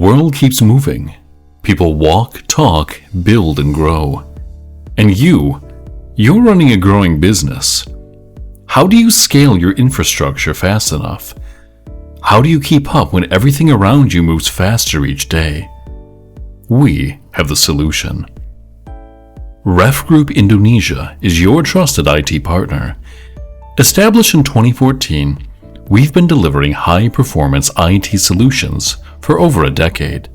world keeps moving. People walk, talk, build, and grow. And you're running a growing business. How do you scale your infrastructure fast enough? How do you keep up when everything around you moves faster each day? We have the solution. Ref Group Indonesia is your trusted IT partner. Established in 2014, we've been delivering high-performance IT solutions for over a decade.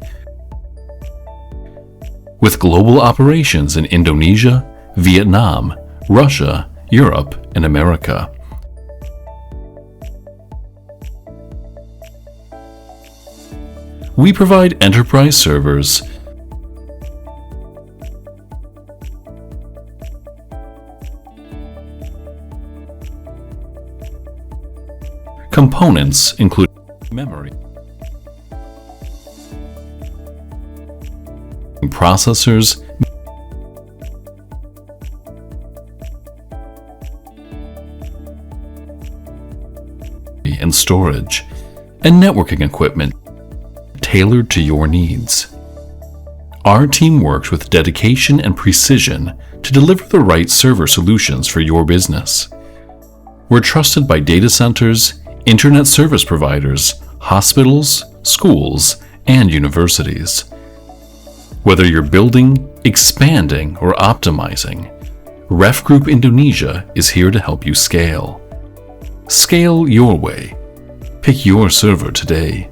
With global operations in Indonesia, Vietnam, Russia, Europe, and America. We provide enterprise servers, components including memory, processors, and storage, and networking equipment tailored to your needs. Our team works with dedication and precision to deliver the right server solutions for your business. We're trusted by data centers, internet service providers, hospitals, schools, and universities. Whether you're building, expanding, or optimizing, Ref Group Indonesia is here to help you scale. Scale your way. Pick your server today.